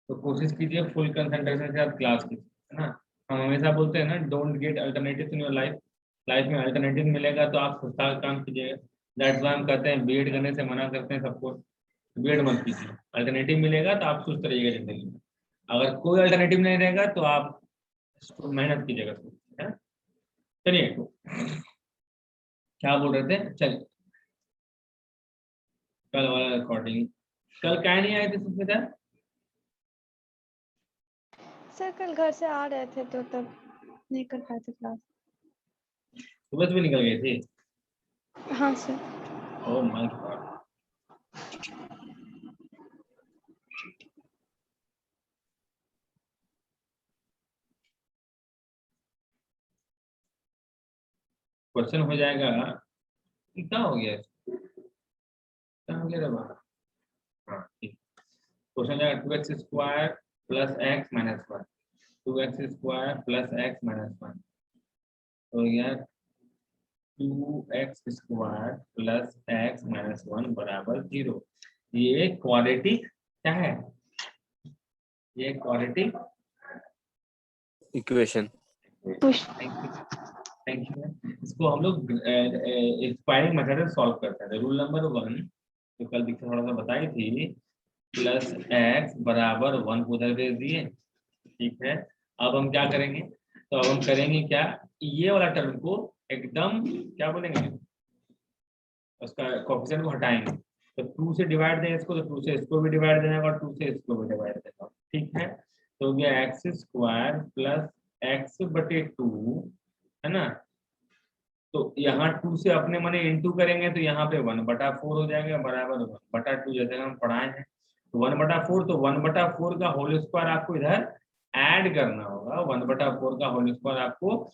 तो कोशिश कीजिए फुल कंसंट्रेशन से आप क्लास कीजिए, है ना। हम हमेशा बोलते हैं ना, don't get alternative in your life. Life में अल्टरनेटिव मिलेगा तो आप खुद काम कीजिएगा। दैट्स व्हाई हम कहते हैं बीएड करने से मना करते हैं सबको, बीएड मत कीजिए। अल्टरनेटिव मिलेगा तो आप सुस्त रहिएगा जिंदगी में। अगर कोई अल्टरनेटिव नहीं रहेगा तो आप मेहनत कीजिएगा, है। चलिए, क्या बोल रहे थे, चलिए। कल वाला रिकॉर्डिंग, कल क्या नहीं आए थे सुबह? सर कल घर से आ रहे थे तो तब नहीं कर पाए थे क्लास। सुबह भी निकल गए थे? हाँ sir. Oh my God. Question हो जाएगा, क्या हो गया, क्या हो गया रे बाबा? हाँ ठीक। क्वेश्चन जाएगा 2x square plus x minus 1, 2x square plus x minus 1, तो यार 2x square plus x minus 1 बराबर 0। ये क्वाड्रेटिक क्या है? ये क्वाड्रेटिक इक्वेशन। Thank you. इसको हम लोग स्क्वायरिंग मेथड से सॉल्व करते हैं। रूल नंबर 1 जो कल दीक्षा थोड़ा सा बताई थी, प्लस एक्स बराबर 1 को उधर भेज दिए, ठीक है। अब हम क्या करेंगे, तो अब हम करेंगे क्या, ये वाला टर्म को एकदम क्या बोलेंगे, उसका कोएफिशिएंट को हटाएंगे। तो 2 से डिवाइड दें इसको, तो 2 से इसको भी डिवाइड देना और 2 से इसको भी डिवाइड देना, ठीक है। तो हो गया एक्स स्क्वायर प्लस एक्स बटे 2, है ना। तो यहाँ 2 से अपने मने इनटू करेंगे तो यहाँ पे 1/4 हो जाएगा बराबर 1/2, जैसे हम पढ़ाए हैं। तो 1/4, तो 1/4 का होल स्क्वायर आपको इधर ऐड करना होगा। 1/4 का होल स्क्वायर आपको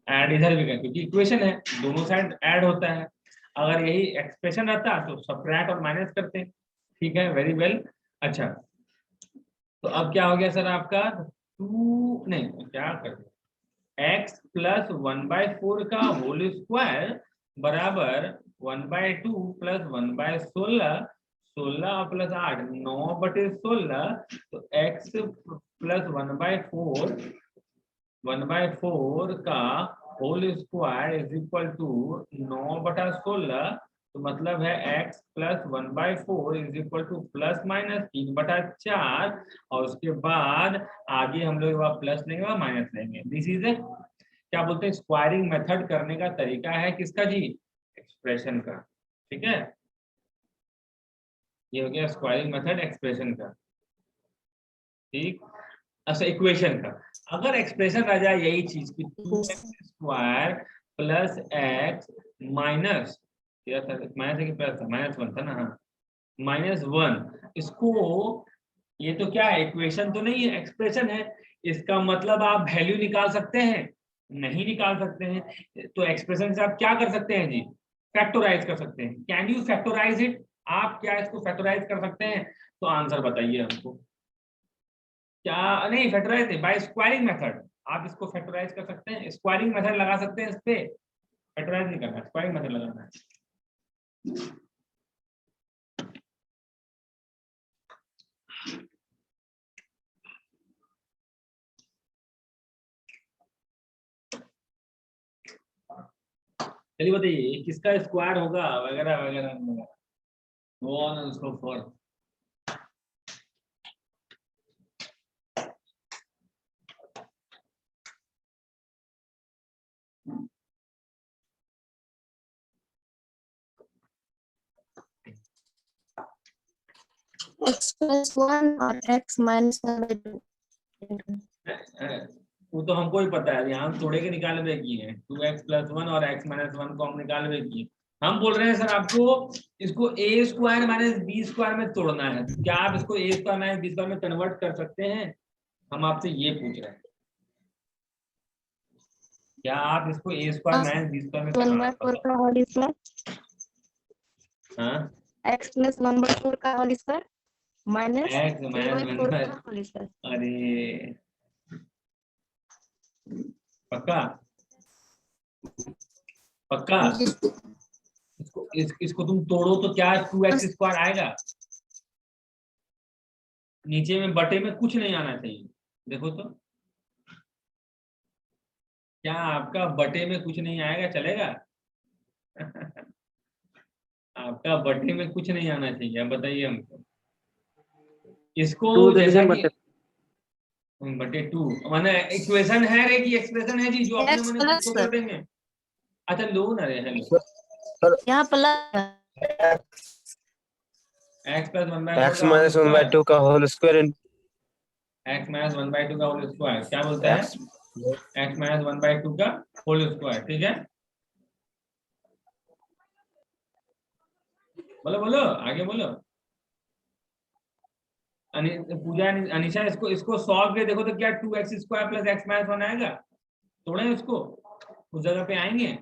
ऐड इधर भी करना, क्योंकि इक्वेशन है, दोनों साइड ऐड होता है। अगर यही एक्सप्रेशन रहता तो सबट्रैक्ट और माइनस करते, ठीक है, वेरी वेल। अच्छा, तो अब क्या हो गया सर आपका 2 नहीं क्या कर x प्लस 1/4 का होल स्क्वायर बराबर 1/2 प्लस 1/16, 16 प्लस 8 9/16, तो x प्लस 1/4 का whole square is equal to 9/16, तो मतलब है x plus 1/4 is equal to plus minus 3/4, और उसके बाद आगे हम लोग प्लस लेंगे और माइनस लेंगे। दिस इज ए क्या बोलते हैं, स्क्वायरिंग मेथड करने का तरीका है किसका जी, एक्सप्रेशन का, ठीक है। ये हो गया स्क्वायरिंग मेथड एक्सप्रेशन का, ठीक। अच्छा, इक्वेशन का अगर एक्सप्रेशन रह जाए यही चीज की 2x square plus x minus, minus है कि प्लस था, -1 था ना, हाँ -1, इसको ये तो क्या है, इक्वेशन तो नहीं है, एक्सप्रेशन है। इसका मतलब आप वैल्यू निकाल सकते हैं, नहीं निकाल सकते हैं। तो एक्सप्रेशन से आप क्या कर सकते हैं जी, फैक्टराइज कर सकते हैं। कैन यू फैक्टराइज इट, आप क्या इसको फैक्टराइज कर सकते हैं? तो आंसर बताइए हमको, क्या नहीं फैक्टराइज नहीं, बाय स्क्वायरिंग मेथड आप इसको फैक्टराइज कर सकते हैं। स्क्वायरिंग मेथड लगा सकते हैं इस पे, फैक्टराइज नहीं करना, स्क्वायरिंग मेथड लगाना है। चलिए बताइए किसका स्क्वायर होगा वगैरह वगैरह वगैरह, वो ऑन उसको फॉर x plus 1 और x minus 1/2। वो तो हमको ही पता है, यहाँ तोड़े के निकालने की है 2x प्लस 1 और x माइनस 1 को हम निकालने की है। हम बोल रहे हैं सर आपको इसको a square minus b square में तोड़ना है, तो क्या आप इसको a square minus b square में कन्वर्ट कर सकते हैं? हम आपसे ये पूछ रहे हैं, क्या आप इसको a square minus b square में 1/4 का होल स्क्वायर, हाँ x plus 1/4 का whole square minus x minus 3/4 का होल स्क्वायर। अरे पक्का पक्का, इसको तुम तोड़ो तो क्या 2x स्क्वायर आएगा? नीचे में बटे में कुछ नहीं आना चाहिए। देखो तो क्या आपका बटे में कुछ नहीं आएगा, चलेगा? आपका बटे में कुछ नहीं आना चाहिए, अब बताइए हमको। इसको 2 जैसा डिवीजन कि बटे 2 माने इक्वेशन है रे कि एक्सप्रेशन है जी, जो अपने X मने प्लस उसको कर देंगे। अच्छा लो ना रे, हेलो। यहाँ प्लस x प्लस 1/4 x का होल माइनस 1/2 का होल स्क्वायर इन x माइनस 1/2 का होल स्क्वायर क्या बोलता है? x माइनस 1/2 का होल स्क्वायर, ठीक है। बोलो बोलो आगे बोलो। पूजा अनिशा, इसको इसको सॉल्व करके देखो तो क्या 2x square plus x minus 1 आएगा? तोड़े इसको, उस जगह पे आएंगे।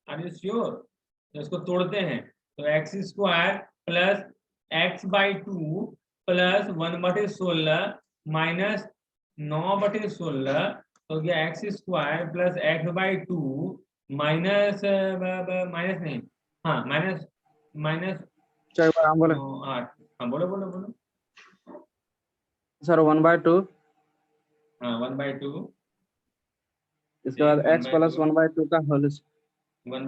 Are you sure? तो इसको तोड़ते हैं तो x square plus x/2 plus 1/16 minus 9/16 हो गया x square plus x/2 minus minus नहीं, हाँ माइनस माइनस चाहे बार हम बोले 8। हाँ बोलो बोलो बोलो। सर 1/2 हाँ 1/2 इसके बाद x प्लस 1/2 का होल 1/2 इसका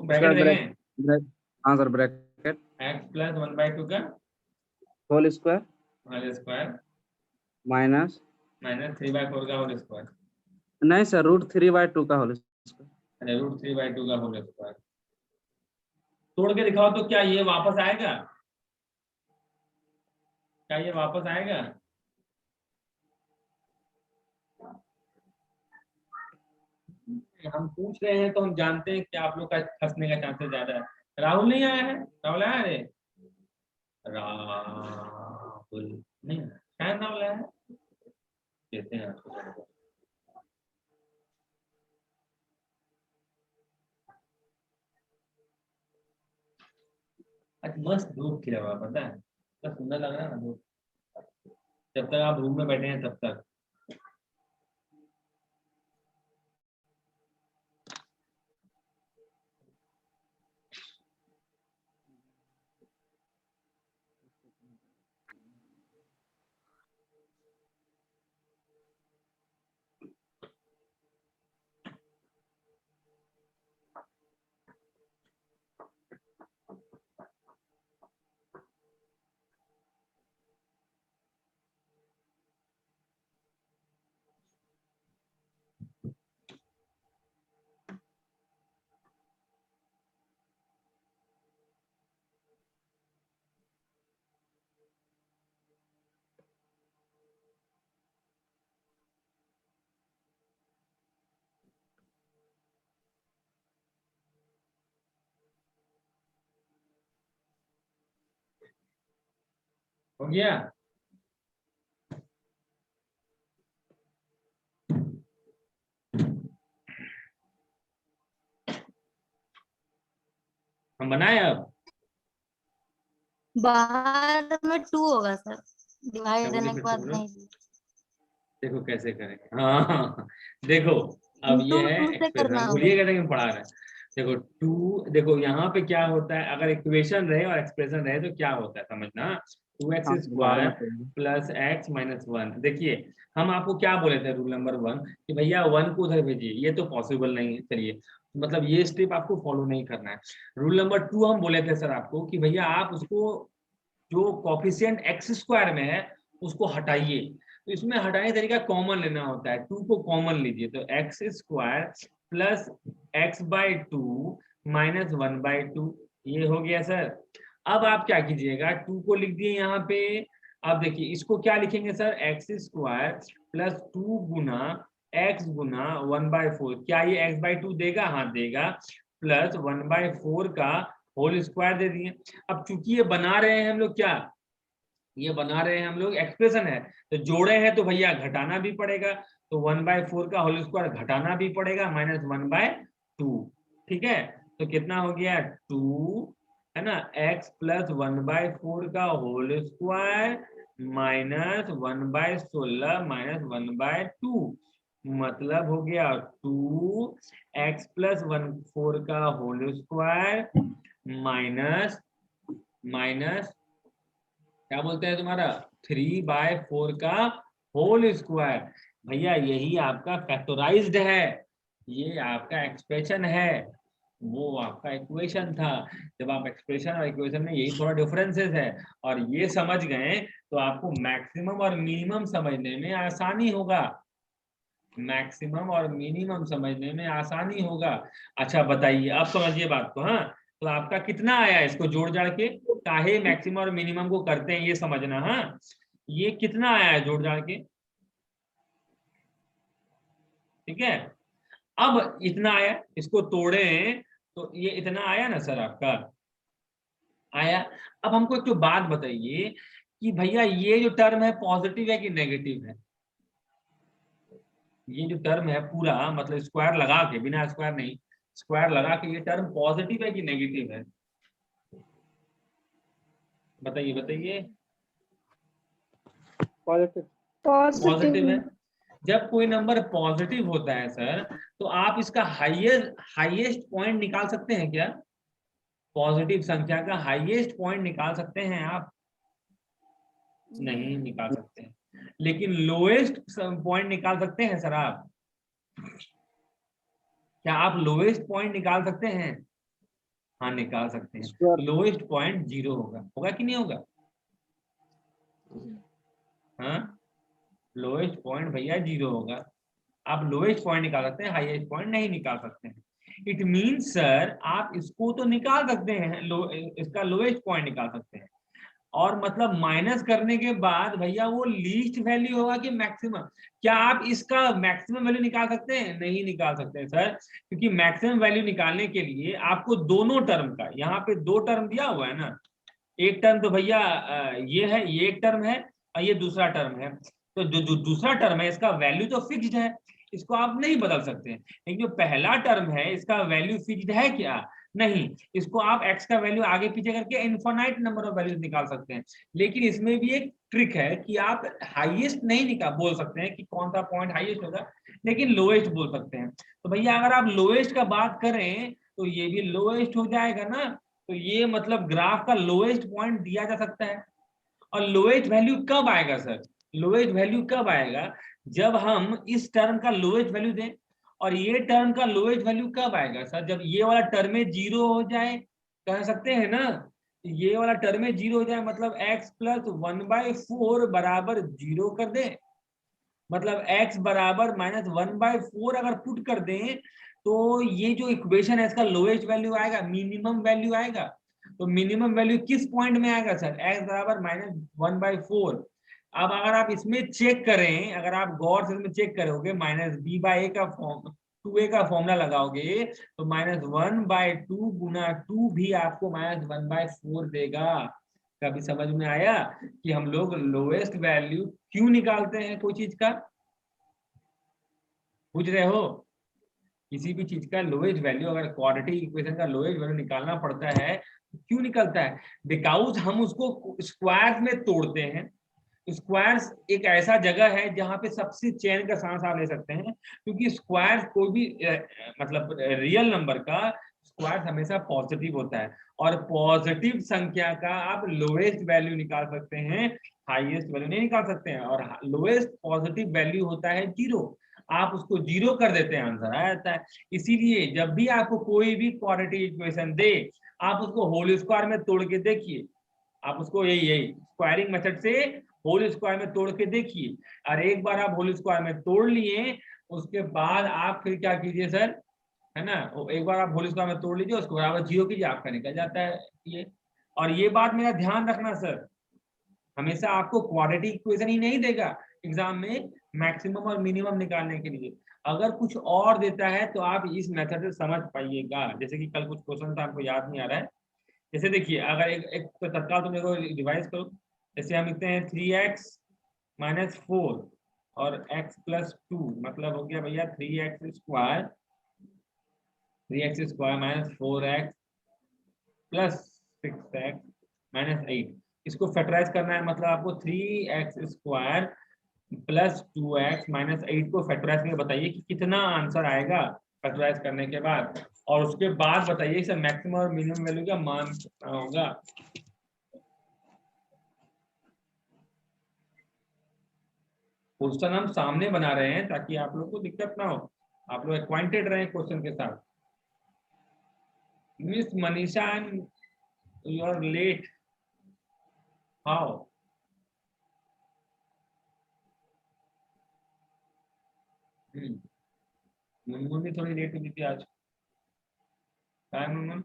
ब्रैकेट देंगे। ब्रैकेट हाँ सर ब्रैकेट x प्लस 1/2 का whole square whole square minus minus 3/4 का होल स्क्वायर, नहीं सर √3/2 का होल स्क्वायर। अरे √3/2 का होल स्क्वायर। तोड़ के दिखाओ तो क्या ये वापस आएगा? क्या ये वापस आएगा? हम पूछ रहे हैं तो हम जानते हैं कि आप लोग का फंसने का चांसेस ज्यादा है। राहुल नहीं आया है? राहुल आया रे? राहुल नहीं आया, शायद राहुल आया है। कहते हैं आपको। आज मस्त धूप खिला हुआ, पता है कितना सुंदर लग रहा है ना धूप। जब तक आप रूम में बैठे हैं तब तक। हो गया? हम बनाए अब। बाहर में 2 होगा सर, डिवाइड क्या बोले देने के फिर से बाद बोलो। नहीं। देखो कैसे करेंगे। हाँ देखो अब ये 2 है 2 से एक्सप्रेशन, करना होगा। भूलिएगा नहीं हम पढ़ा रहे हैं। देखो टू, देखो यहाँ पे क्या होता है, अगर इक्वेशन रहे और एक्सप्रेशन रहे तो क्या होता है समझना। 2x हाँ सर बाहर स्क्वायर में करेंगे। Plus x minus 1। देखिए हम आपको क्या बोले थे रूल नंबर 1 कि भैया 1 को उधर भेजिए, ये तो पॉसिबल नहीं है। चलिए मतलब ये स्टेप आपको फॉलो नहीं करना है। रूल नंबर 2 हम बोले थे सर आपको कि भैया आप उसको जो कॉफिशिएंट x स्क्वायर में है उसको हटाइए। तो इसमें हटाने का तरीका कॉमन लेना होता है। 2 को कॉमन लीजिए तो x square plus x/2 minus 1/2 ये हो गया सर। अब आप क्या कीजिएगा, 2 को लिख दिए यहाँ पे। अब देखिए इसको क्या लिखेंगे सर, x स्क्वायर प्लस 2 गुना x गुना 1/4। क्या ये x/2 देगा? हाँ देगा। प्लस 1/4 का होल स्क्वायर दे दिए। अब चूंकि ये बना रहे हैं हम लोग, क्या ये बना रहे हैं हम लोग एक्सप्रेशन है, तो जोड़े हैं तो भैया घटाना भी पड़ेगा। तो 1/4 का होल स्क्वायर घटाना भी पड़ेगा माइनस 1/2। ठीक है, तो कितना हो गया 2 है ना, x प्लस 1/4 का होल स्क्वायर माइनस 1/16 माइनस 1/2 मतलब हो गया 2x प्लस 1/4 का होल स्क्वायर माइनस माइनस क्या बोलते हैं तुम्हारा 3/4 का होल स्क्वायर। भैया यही आपका फैक्टराइज्ड है, ये आपका एक्सप्रेशन है, वो आपका इक्वेशन था। जब आप एक्सप्रेशन और इक्वेशन में यही थोड़ा डिफरेंसेस है और ये समझ गए तो आपको मैक्सिमम और मिनिमम समझने में आसानी होगा, मैक्सिमम और मिनिमम समझने में आसानी होगा। अच्छा बताइए, अब समझिए बात को। हाँ, तो आपका कितना आया, इसको जोड़ जाड़ के काहे मैक्सिमम और मिनिमम को करते हैं ये समझना। हाँ, ये कितना आया है जोड़ जाड़ के, ठीक है। अब इतना आया, इसको तोड़े तो ये इतना आया ना सर आपका, आया। अब हमको एक तो बात बताइए कि भैया ये जो टर्म है पॉजिटिव है कि नेगेटिव है? ये जो टर्म है पूरा मतलब स्क्वायर लगा के, बिना स्क्वायर नहीं, स्क्वायर लगा के ये टर्म पॉजिटिव है कि नेगेटिव है? बताइए बताइए। पॉजिटिव। पॉजिटिव है। जब कोई नंबर पॉजिटिव होता है सर, तो आप इसका हाईएस्ट पॉइंट निकाल सकते हैं क्या? पॉजिटिव संख्या का हाईएस्ट पॉइंट निकाल सकते हैं आप? नहीं निकाल सकते हैं। लेकिन लोएस्ट पॉइंट निकाल सकते हैं सर आप? क्या आप लोएस्ट पॉइंट निकाल सकते हैं? हाँ निकाल सकते हैं। लोएस्ट पॉइंट 0 होगा, होगा कि नहीं होगा? हाँ, लोएस्ट पॉइंट भैया 0 होगा। आप लोएस्ट पॉइंट निकाल सकते हैं, हाईएस्ट पॉइंट नहीं निकाल सकते हैं। इट मीन्स सर आप इसको तो निकाल सकते हैं, इसका लोएस्ट पॉइंट निकाल सकते हैं, और मतलब माइनस करने के बाद भैया वो लीस्ट वैल्यू होगा कि मैक्सिमम? क्या आप इसका मैक्सिमम वैल्यू निकाल सकते हैं? नहीं निकाल सकते हैं सर, क्योंकि मैक्सिमम वैल्यू निकालने के लिए आपको दोनों टर्म का, यहाँ पे 2 टर्म दिया हुआ है ना, एक टर्म तो भैया ये है, ये एक टर्म है और ये दूसरा टर्म है। तो जो दूसरा टर्म है इसका वैल्यू तो फिक्स्ड है, इसको आप नहीं बदल सकते। लेकिन जो पहला टर्म है इसका वैल्यू फिक्स्ड है क्या? नहीं, इसको आप x का वैल्यू आगे पीछे करके इनफाइनाइट नंबर ऑफ वैल्यूज निकाल सकते हैं। लेकिन इसमें भी एक ट्रिक है कि आप हाईएस्ट नहीं निकाल बोल सकते हैं कि कौन सा पॉइंट हाईएस्ट होगा, लेकिन लोएस्ट बोल सकते हैं। तो भैया अगर आप लोएस्ट का बात करें तो ये भी लोएस्ट हो जाएगा ना, तो ये मतलब ग्राफ का लोएस्ट पॉइंट दिया जा सकता है। और लोएस्ट वैल्यू कब आएगा सर? लोएस्ट वैल्यू कब आएगा? जब हम इस टर्म का लोएस्ट वैल्यू दें। और ये टर्म का लोएस्ट वैल्यू कब आएगा सर? जब ये वाला टर्म 0 हो जाए, कह सकते हैं ना, ये वाला टर्म 0 हो जाए, मतलब x + 1/4 बराबर 0 कर दें, मतलब x बराबर -1/4 अगर पुट कर दें तो ये जो इक्वेशन है इसका लोएस्ट वैल्यू आएगा, मिनिमम वैल्यू आएगा। तो मिनिमम वैल्यू किस पॉइंट में आएगा सर? x बराबर -1/4। अब अगर आप इसमें चेक करें, अगर आप गौर से इसमें चेक करोगे, -b/a का फॉर्म 2a का फॉर्मूला लगाओगे तो -1/2 गुना 2 भी आपको -1/4 देगा। कभी समझ में आया कि हम लोग लोएस्ट वैल्यू क्यों निकालते हैं कोई चीज का? पूछ रहे हो? किसी भी चीज का लोएस्ट वैल्यू, अगर क्वाड्रेटिक इक्वेशन का लोएस्ट वैल्यू निकालना पड़ता है तो क्यों निकलता है? बिकॉज हम उसको स्क्वायर्स में तोड़ते हैं। स्क्वायर्स एक ऐसा जगह है जहां पे सबसे चैन का सांस आप ले सकते हैं, क्योंकि स्क्वायर कोई भी मतलब रियल नंबर का स्क्वायर हमेशा पॉजिटिव होता है, और पॉजिटिव संख्या का आप लोएस्ट वैल्यू निकाल सकते हैं, हाईएस्ट वैल्यू नहीं निकाल सकते हैं। और लोएस्ट पॉजिटिव वैल्यू होता है 0, आप उसको 0 कर देते हैं, आंसर आ जाता है। इसीलिए जब भी आपको कोई भी क्वाड्रेटिक इक्वेशन दे, आप उसको होल स्क्वायर में तोड़ के देखिए, आप उसको यही स्क्वायरिंग मेथड से होल स्क्वायर में तोड़ के देखिए। और एक बार आप होल स्क्वायर में तोड़ लिए, उसके बाद आप फिर क्या कीजिए सर, है ना, एक बार आप होल स्क्वायर में तोड़ लीजिए, उसको बराबर 0 कीजिए, आपका निकल जाता है ये। और ये बात मेरा ध्यान रखना सर, हमेशा आपको क्वाड्रेटिक इक्वेशन ही नहीं देगा एग्जाम में मैक्सिमम और मिनिमम निकालने के लिए। अगर कुछ और देता है तो आप इस मेथड से समझ पाइएगा। जैसे कि कल कुछ क्वेश्चन था, आपको याद नहीं आ रहा है। जैसे देखिए, अगर एक तत्काल तुम देखो रिवाइज करो। जैसे हम लिखते हैं 3x - 4 और x + 2, मतलब हो गया भैया 3x² - 4x + 6x - 8। इसको फैक्टराइज करना है, मतलब आपको 3x² + 2x - 8 को फैक्टराइज करके बताइए कि कितना आंसर आएगा फैक्टराइज करने के बाद। और उसके बाद बताइए सर मैक्सिमम और मिनिमम वैल्यू का मान कितना होगा। क्वेश्चन हम सामने बना रहे हैं ताकि आप लोग को दिक्कत ना हो, आप लोग एक्वाइंटेड रहे क्वेश्चन के साथ। Miss Manisha and you are late, how? Munmun भी थोड़ी लेट हुई थी आज, क्या है मुनमुन?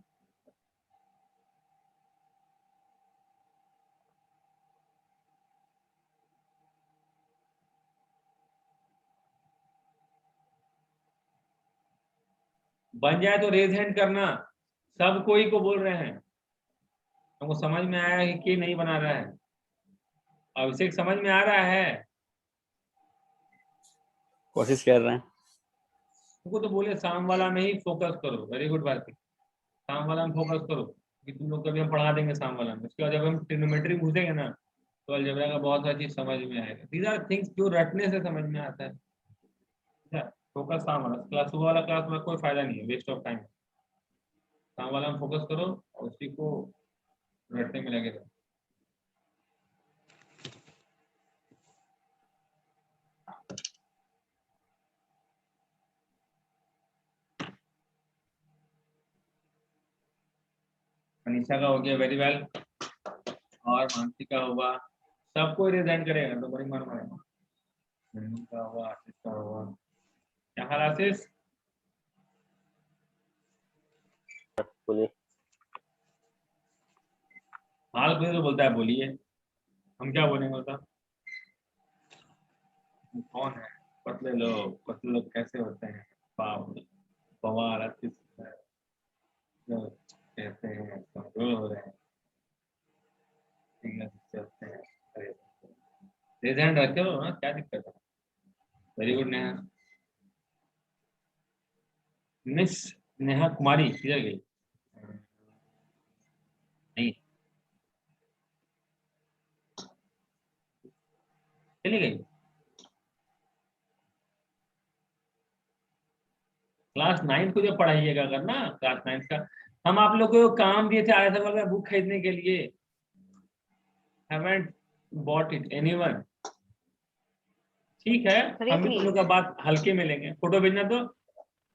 बन जाए तो रेज हैंड करना, सब कोई को बोल रहे हैं। हमको समझ में आया है कि नहीं बना रहा है? अभिषेक समझ में आ रहा है? कोशिश कर रहे हैं। तुमको तो बोले शाम वाला में ही फोकस करो, वेरी गुड बात है, शाम वाला में फोकस करो कि तुम लोग कभी हम पढ़ा देंगे शाम वाला में। उसके बाद जब हम ट्रिग्नोमेट्री घुसेंगे ना तो अलजेब्रा का बहुत सारी चीज समझ में आएगा। दीज आर थिंग्स जो रटने से समझ में आता है। फोकस शाम वाला क्लास, सुबह वाला क्लास में कोई फायदा नहीं है, वेस्ट ऑफ टाइम। शाम वाला में फोकस करो और उसी को रटने में लगे रहो। अनीशा का हो गया, वेरी वेल। और मानसी का होगा, सबको रिजाइन करेगा तो बड़ी मार मारेगा। का होगा, आशीष का होगा। क्या हाल आशीष? बोलिए। हाल कुछ तो बोलता है, बोलिए, हम क्या बोलेंगे बता। कौन है? पतले लोग कैसे होते हैं? बाप रे, बवाल आशीष जो कहते हैं कमजोर हो रहे हैं, चलते हैं। रिजाइन रखे हो ना, क्या दिक्कत है? Very good Neha. Miss Neha Kumari किधर गई? नहीं, चली गई। क्लास 9 को जो पढ़ाइएगा करना, क्लास 9 का हम आप लोग को काम दिए थे आया था बुक खरीदने के लिए। haven't bought it anyone? ठीक है, हम भी तुम लोग का बात हल्के में लेंगे। फोटो भेजना तो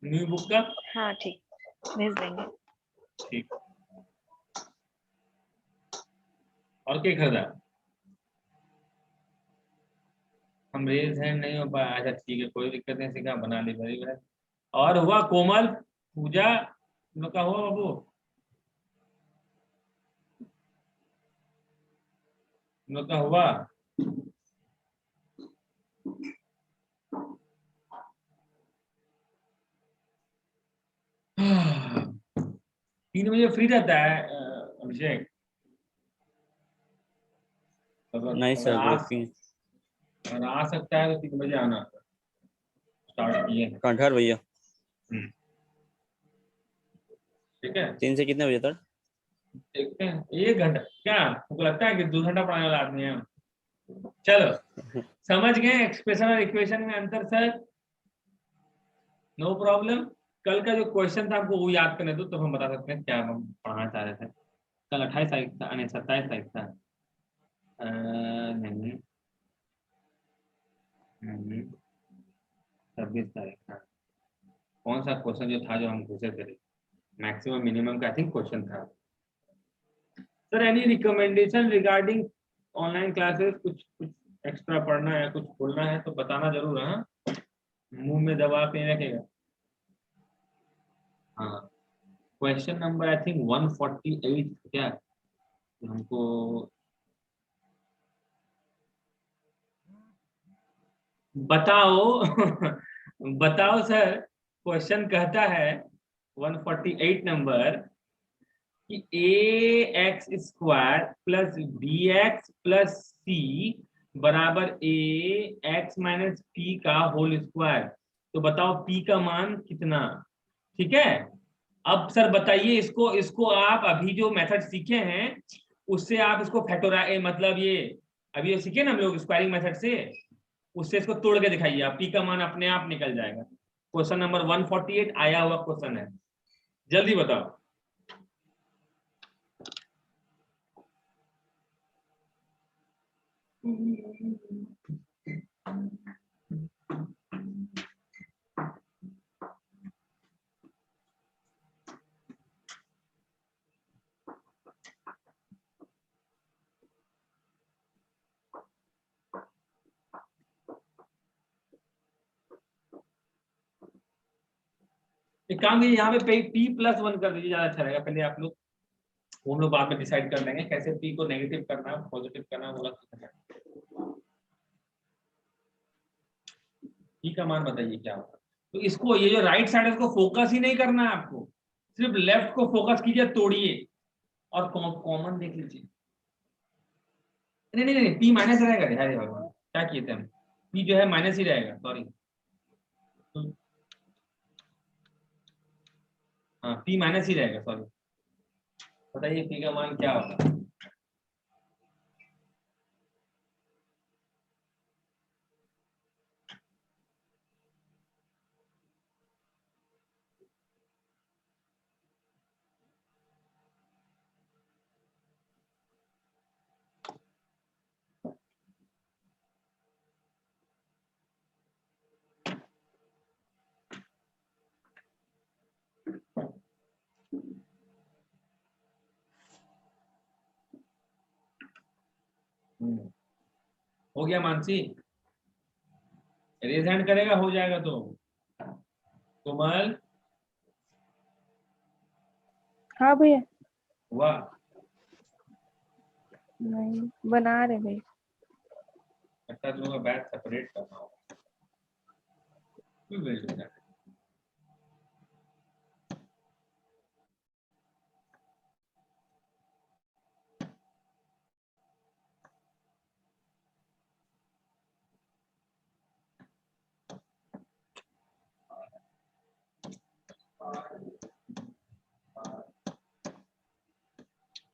न्यू बुक का। हाँ ठीक, भेज देंगे। ठीक, और क्या खरीदा? हम रेज हैंड नहीं हो पाया। अच्छा ठीक है, कोई दिक्कत नहीं, सीखा, बना ली, वेरी गुड। और हुआ कोमल, पूजा, तुम लोग का हुआ बाबू? तुम लोग का हुआ? 3 बजे फ्री रहता है अभिषेक? नहीं सर, वर्किंग। अगर आ सकता है तो 3 बजे आना, स्टार्ट किए हैं। कंठर भैया, ठीक है, 3 से कितने बजे तक? देखते हैं। 1 घंटा क्या तुमको लगता है कि 2 घंटा पढ़ाने वाला आदमी है हम? चलो, समझ गए एक्सप्रेशन और इक्वेशन में अंतर सर? No problem. कल का जो क्वेश्चन था आपको वो याद करने दो तो हम बता सकते हैं क्या हम पढ़ाना चाह रहे थे। कल 28 तारीख था, नहीं 27 तारीख था। नहीं 26 तारीख था। कौन सा क्वेश्चन जो था जो हम पूछे थे? मैक्सिमम मिनिमम का आई थिंक क्वेश्चन था। Sir any recommendation regarding online classes? कुछ एक्स्ट्रा पढ़ना है, कुछ खोलना है तो बताना जरूर। हाँ, मुंह में दबा के रखेगा। हाँ, क्वेश्चन नंबर आई थिंक 148 क्या हमको बताओ। बताओ सर, क्वेश्चन कहता है 148 नंबर कि ax² plus bx plus c बराबर ax माइनस p का होल स्क्वायर। तो बताओ p का मान कितना? ठीक है, अब सर बताइए इसको, इसको आप अभी जो मेथड सीखे हैं उससे आप इसको फैक्टोराइज, मतलब ये अभी जो सीखे ना हम लोग स्क्वायरिंग मेथड से, उससे इसको तोड़ के दिखाइए आप, p का मान अपने आप निकल जाएगा। क्वेश्चन नंबर 148 आया हुआ क्वेश्चन है, जल्दी बताओ। एक काम कीजिए, यहाँ पे p+1 कर दीजिए, ज्यादा अच्छा रहेगा। पहले आप लोग, हम लोग बाद में डिसाइड कर लेंगे कैसे p को नेगेटिव करना है, पॉजिटिव करना है, वो अलग है। p का मान बताइए क्या होगा। तो इसको, ये जो राइट साइड है इसको फोकस ही नहीं करना है आपको, सिर्फ लेफ्ट को फोकस कीजिए, तोड़िए और कॉमन देख लीजिए। नहीं नहीं नहीं, p माइनस रहेगा। अरे भगवान, क्या किए थे हम, p जो है माइनस ही रहेगा, सॉरी। हाँ, p माइनस ही रहेगा, सॉरी। बताइए p का मान क्या होगा। हो गया मानसी, रेज हैंड करेगा, हो जाएगा। तो कोमल, हाँ भैया। वाह, नहीं बना रहे भैया। अच्छा तुम्हें बैच सेपरेट करना होगा, क्यों वेट हो जाए।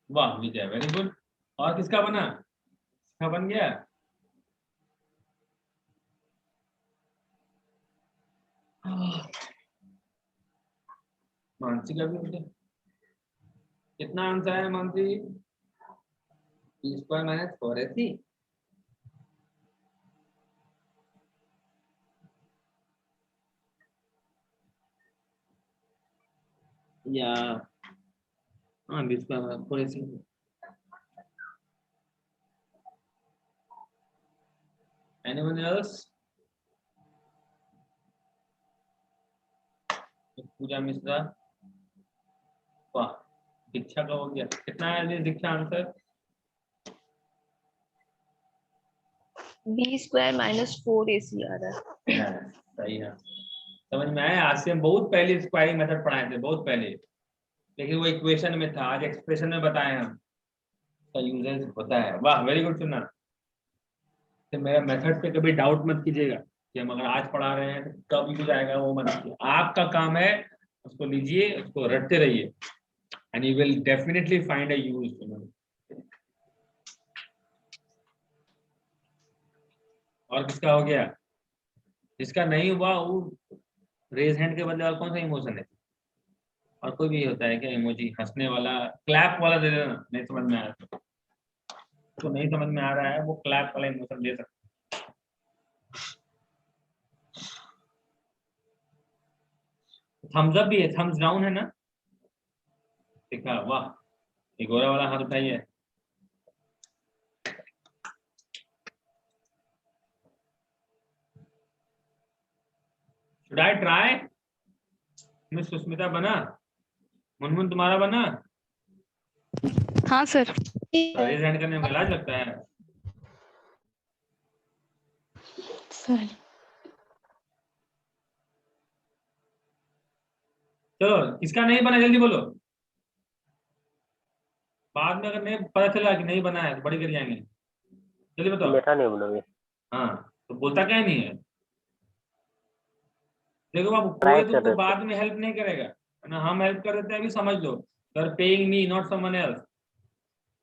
वाह विजय, वेरी गुड। और किसका बना, किसका बन गया। मानसी का भी हो गया। कितना आंसर है मानसी, p² - 4ac। या हाँ, b² - 4ac। Anyone else? पूजा मिश्रा, वाह। दीक्षा का हो गया, कितना है दीक्षा आंसर। b² - 4ac आ रहा है। सही है, समझ में आया। आज से हम बहुत पहले स्क्वायरिंग मेथड पढ़ाए थे, बहुत पहले, लेकिन वो इक्वेशन में था, आज एक्सप्रेशन में बताए हम, का यूजेस होता है। वाह वेरी गुड सुना। तो मेरा मेथड पे कभी डाउट मत कीजिएगा कि हम अगर आज पढ़ा रहे हैं तो कब यूज आएगा, वो मत कीजिए। आपका काम है उसको लीजिए, उसको रटते रहिए, and you will definitely find a use. और किसका हो गया, जिसका नहीं हुआ वो रेज हैंड के बदले और कौन सा इमोशन है, और कोई भी होता है क्या इमोजी, हंसने वाला, क्लैप वाला दे देना। नहीं समझ में आया तो नहीं समझ में आ रहा है, वो क्लैप वाला इमोशन दे सकते। थम्स अप भी है, थम्स डाउन है ना, देखा। वाह, ये गोरा वाला हाथ उठाइए। Should I try, miss Sushmita बना, मुनमुन तुम्हारा बना। हाँ सर। रेज हैंड करने में लाज लगता है। सर चलो, किसका नहीं बना जल्दी बोलो, बाद में अगर नहीं पता चला कि नहीं बना है तो बड़ी कर जाएंगे। जल्दी बताओ। बेटा नहीं बोलोगे। हाँ, तो बोलता क्या नहीं है। देखो बाबू, ट्राई कोई कर तुमको रहे थे। बाद में हेल्प नहीं करेगा, है ना, हम हेल्प कर देते हैं, अभी समझ लो। You are paying me, not someone else.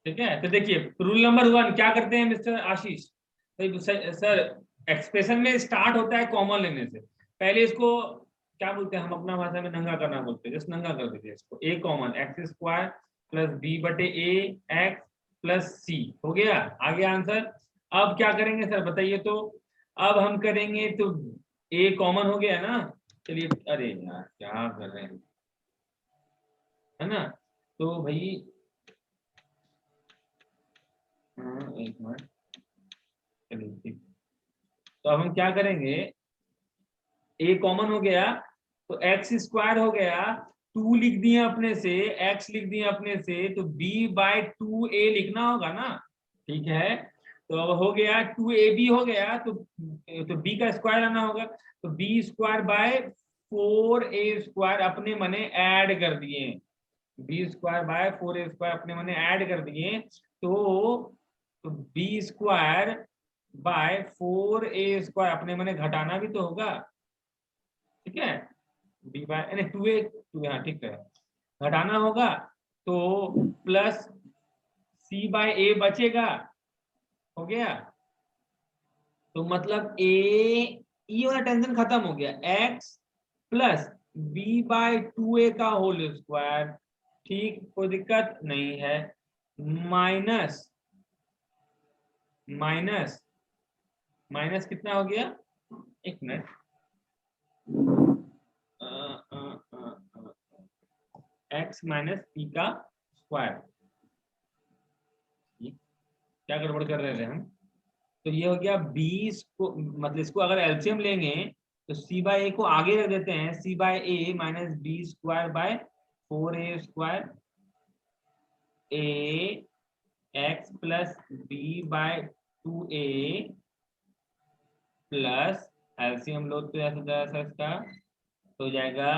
ठीक है, तो देखिए रूल नंबर 1 क्या करते हैं मिस्टर आशीष। तो सर, एक्सप्रेशन में स्टार्ट होता है कॉमन लेने से पहले। इसको क्या बोलते हैं हम अपना भाषा में, नंगा करना बोलते हैं। जस्ट नंगा कर दीजिए इसको, a common, x² + b/a x + c हो गया। आगे आंसर अब क्या करेंगे सर बताइए तो। अब हम करेंगे तो a कॉमन हो गया ना, चलिए, अरे यार क्या कर रहे हैं, है ना। तो भाई एक मिनट, चलिए ठीक। तो अब हम क्या करेंगे, a कॉमन हो गया तो x स्क्वायर हो गया, 2 लिख दिए अपने से, x लिख दिए अपने से, तो b/2a लिखना होगा ना, ठीक है। तो अब हो गया 2ab हो गया, तो b का स्क्वायर आना होगा, तो b square by 4a square अपने मने ऐड कर दिए, b square by 4a square अपने मने ऐड कर दिए, तो b square by 4a square अपने मने घटाना भी तो होगा, ठीक है। b बाय नहीं 2a, 2 हाँ ठीक है, घटाना होगा, तो प्लस c/a बचेगा, हो गया। तो मतलब ये वाला टेंशन खत्म हो गया, x प्लस b/2a का होल स्क्वायर, ठीक, कोई दिक्कत नहीं है, माइनस माइनस माइनस कितना हो गया, एक मिनट, x माइनस p का स्क्वायर, क्या गड़बड़ कर रहे थे हम। तो ये हो गया 20 को, मतलब इसको अगर एलसीएम लेंगे तो c/a को आगे रख देते हैं, c/a minus b square by 4a square, a x plus b/2a plus LCM लो तो ऐसा जाएगा इसका, तो हो जाएगा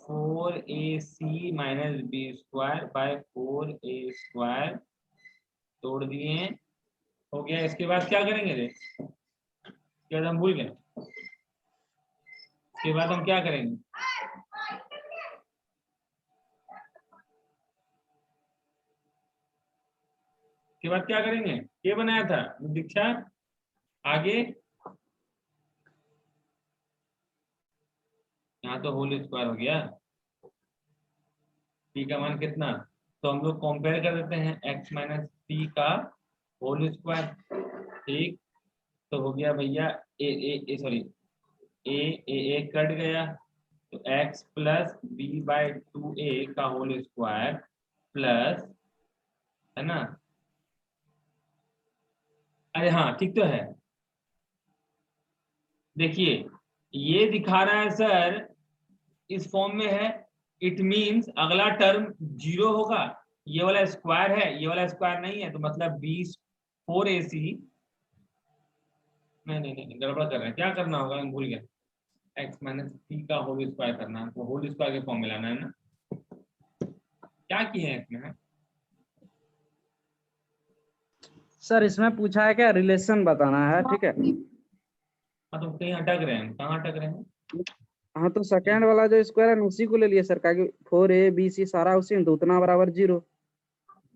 4ac minus b square by 4a square, तोड़ दिए, हो गया। इसके बाद क्या करेंगे रे, क्या हम भूल गए, इसके बाद हम क्या करेंगे, इसके बाद क्या करेंगे, ये बनाया था दीक्षा, आगे यहाँ तो होल स्क्वायर हो गया, p का मान कितना, तो हम लोग कंपेयर कर देते हैं x माइनस p का होल स्क्वायर, ठीक। तो हो गया भैया ए सॉरी ए कट गया, तो x प्लस b/2a का होल स्क्वायर प्लस, है ना, अरे हाँ ठीक तो है, देखिए ये दिखा रहा है सर इस फॉर्म में है, इट मींस अगला टर्म 0 होगा, ये वाला स्क्वायर है, ये वाला स्क्वायर नहीं है, तो मतलब 4ac, नहीं गड़बड़ कर रहे हैं, क्या करना होगा, मैं भूल गया, x माइनस p का होल स्क्वायर करना है, तो होल स्क्वायर के फॉर्म में लाना है ना, क्या किए हैं इसमें, सर इसमें पूछा है क्या, रिलेशन बताना है, ठीक है। हाँ तो कहीं अटक रहे हैं, कहाँ अटक रहे हैं, हाँ तो सेकंड वाला जो स्क्वायर है उसी को ले लिए सर, का 4a b c सारा उसी में, तो उतना बराबर 0।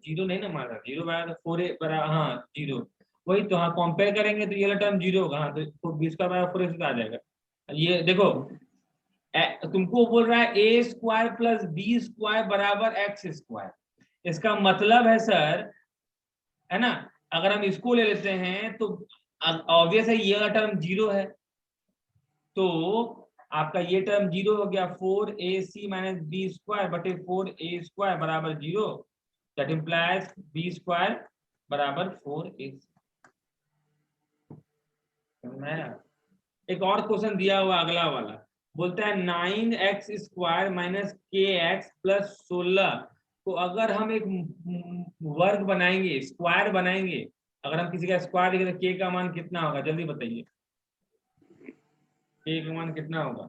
0 नहीं ना मारा, 0 बराबर 4a बराबर, हाँ 0, वही तो, हाँ कंपेयर करेंगे तो ये वाला टर्म 0 होगा, हाँ तो 20 का बराबर 4a आ जाएगा। ये देखो तुमको बोल रहा है a square plus b square बराबर x स्क्वायर, इसका मतलब है सर, है ना, अगर हम इसको ले लेते हैं तो ऑब्वियस है ये वाला टर्म 0 है, तो आपका ये टर्म 0 हो गया, 4ac माइनस b स्क्वायर बटे 4a स्क्वायर बराबर 0, दैट इंप्लाइज b स्क्वायर बराबर 4ac। एक और क्वेश्चन दिया हुआ अगला वाला, बोलता है 9x square minus kx plus 16 को अगर हम एक वर्ग बनाएंगे, स्क्वायर बनाएंगे, अगर हम किसी का स्क्वायर लिखें तो k का मान कितना होगा, जल्दी बताइए, k का मान कितना होगा,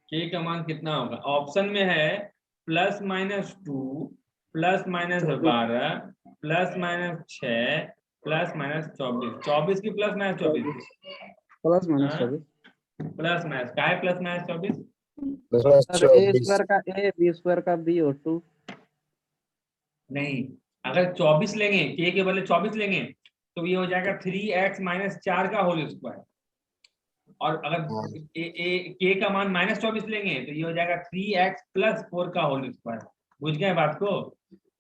k का मान कितना होगा, ऑप्शन में है +-2 +-12 +-6 +-24, 24 की +-24, +-24 +- का है +-24, सर a स्क्वायर का a b स्क्वायर का b और 2। नहीं, अगर 24 लेंगे, k के बदले 24 लेंगे तो ये हो जाएगा 3x माइनस 4 का होल स्क्वायर, और अगर k का मान -24 लेंगे तो ये हो जाएगा 3x प्लस 4 का होल स्क्वायर, बुझ गए बात को,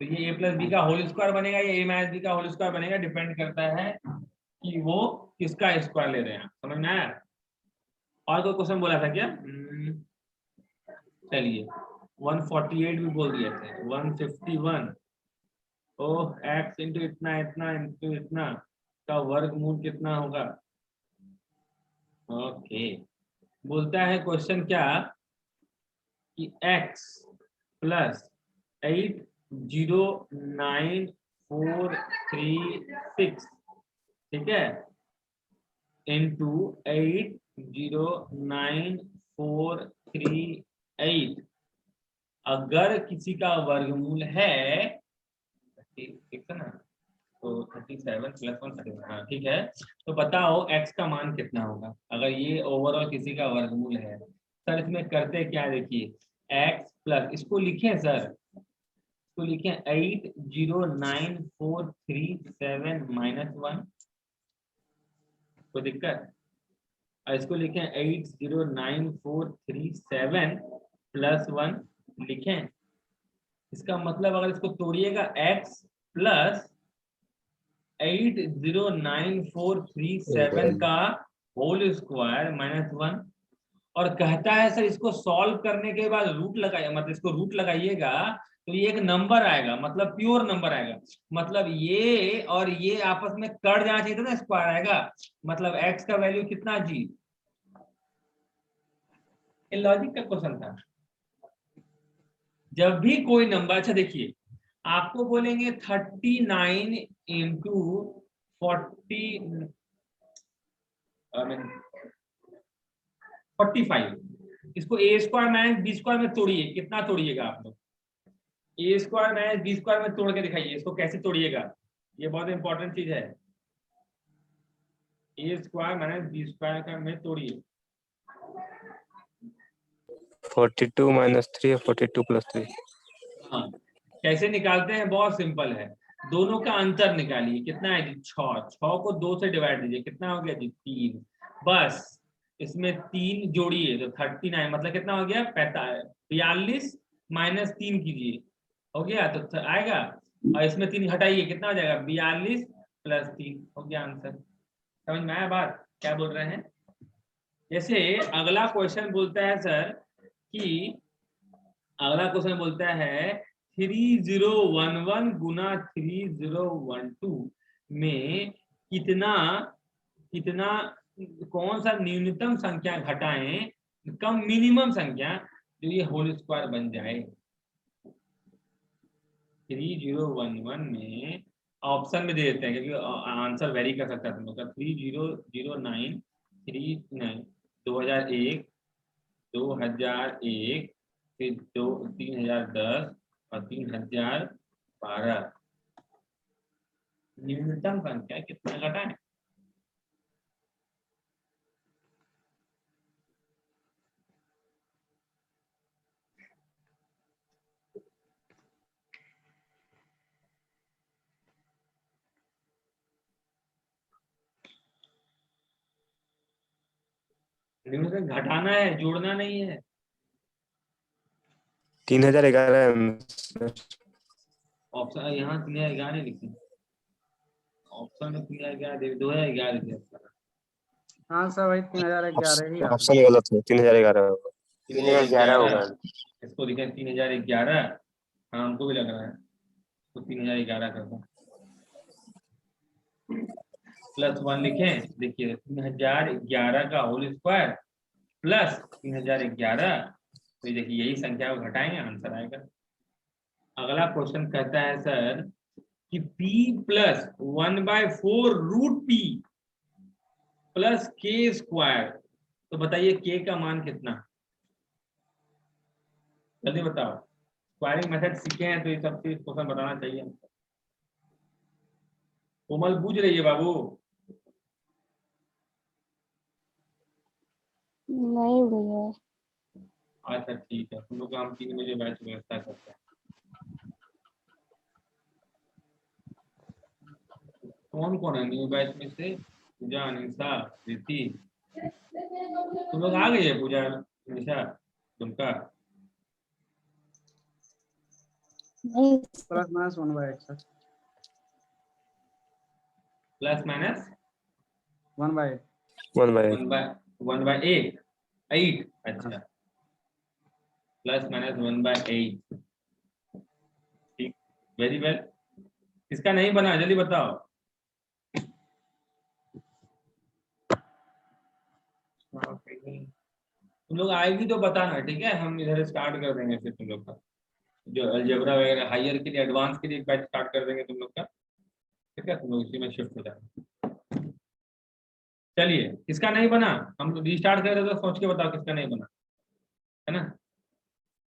तो ये a प्लस बी का होल स्क्वायर बनेगा या a माइनस बी का होल स्क्वायर बनेगा, डिपेंड करता है कि वो किसका स्क्वायर ले रहे हैं। समझ में आया? और कोई क्वेश्चन बोला था क्या? चलिए 148 भी बोल दिए थे, 151 ओह x इंटू इतना इतना इंटू इतना का वर्गमूल कितना होगा। ओके, बोलता है क्वेश्चन क्या कि x प्लस 809436, ठीक है, इंटू 809438 अगर किसी का वर्गमूल है, ठीक है ना, तो 37 प्लस 1 31, हाँ ठीक है। तो बताओ x का मान कितना होगा अगर ये ओवरऑल किसी का वर्गमूल है। सर इसमें करते क्या, देखिए x प्लस, इसको लिखें सर, इसको लिखें 809437 माइनस 1, कोई दिक्कत? और इसको लिखें 809437 प्लस 1 लिखें। इसका मतलब अगर इसको तोड़िएगा x प्लस 809437 का होल स्क्वायर माइनस 1, और कहता है सर इसको सॉल्व करने के बाद रूट लगाइए, मतलब इसको रूट लगाइएगा तो ये एक नंबर आएगा, मतलब प्योर नंबर आएगा, मतलब ये और ये आपस में कट जाना चाहिए था ना, स्क्वायर आएगा, मतलब x का वैल्यू कितना जी। ये लॉजिक का क्वेश्चन था। जब भी कोई नंबर, अच्छा देखिए आपको बोलेंगे 39 इंटू 45, इसको ए स्क्वायर माइनस बी स्क्वायर में तोड़िए, कितना तोड़िएगा आप लोग? ए स्क्वायर माइनस बी स्क्वायर में तोड़ के दिखाइए, इसको कैसे तोड़िएगा, ये बहुत इंपॉर्टेंट चीज है। ए स्क्वायर माइनस बी स्क्वायर का में तोड़िए। 42 माइनस 3 42 प्लस 3। हाँ, कैसे निकालते हैं, बहुत सिंपल है, दोनों का अंतर निकालिए, कितना है जी 6, 6 को 2 से डिवाइड दीजिए, कितना हो गया जी 3, बस इसमें 3 जोड़िए तो 39, मतलब कितना हो गया 42 माइनस 3 कीजिए, हो गया तो आएगा, और इसमें 3 घटाइए, कितना हो जाएगा 42 प्लस 3, हो गया आंसर। समझ में आया बात क्या बोल रहे हैं? जैसे अगला क्वेश्चन बोलता है सर कि, अगला क्वेश्चन बोलता है 3011 गुना 3012 में कितना कितना कौन सा न्यूनतम संख्या घटाएं, कम मिनिमम संख्या जो ये होल स्क्वायर बन जाए। 3011 में ऑप्शन में दे देते हैं क्योंकि आंसर वेरी कर सकता है तुम लोग का। 3009 39 2001 2001 फिर 3010 और 3012, न्यूनतम संख्या कितना घटाएं? न्यूनतम घटाना है, जोड़ना नहीं है। 3011 ऑप्शन यहाँ 3011 लिखे, ऑप्शन में 3011 2011 हाँ सर वही 3011 ही आ रहा ऑप्शन गलत है, 3011 होगा, 3011 होगा। इसको लिखे 3011, हाँ हमको भी लग रहा है, तो 3011 कर दो, प्लस 1 लिखें, देखिए 3011 का होल स्क्वायर प्लस 3011, तो देखिए यही संख्या को घटाएंगे आंसर आएगा। अगला क्वेश्चन कहता है सर कि p plus 1/4 root p plus k square, तो बताइए k का मान कितना, जल्दी बताओ। स्क्वायरिंग मेथड सीखे हैं तो ये सब चीज क्वेश्चन बताना चाहिए। कोमल बूझ रही है बाबू? नहीं भैया। अच्छा ठीक है, तुम लोग हम 3 बजे बैच व्यवस्था करते हैं। कौन कौन है न्यू बैच में से? पूजा, अनिशा, प्रीति, तुम लोग आ गई है? पूजा, अनिशा, तुमका नहीं plus minus 1/8 sir, plus minus 1/8। 1/8। 1/8 8 अच्छा, प्लस माइनस 1/8। ठीक, वेरी वेल। किसका नहीं बना जल्दी बताओ। तुम लोग आएगी तो बताना, ठीक है, हम इधर स्टार्ट कर देंगे फिर तुम लोग का जो अलजेब्रा वगैरह हायर के लिए, एडवांस के लिए एक बैच स्टार्ट कर देंगे तुम लोग का, ठीक है, तुम लोग इसी में शिफ्ट हो जाए। चलिए, किसका नहीं बना, हम रीस्टार्ट कर रहे तो सोच के बताओ किसका नहीं बना, है ना।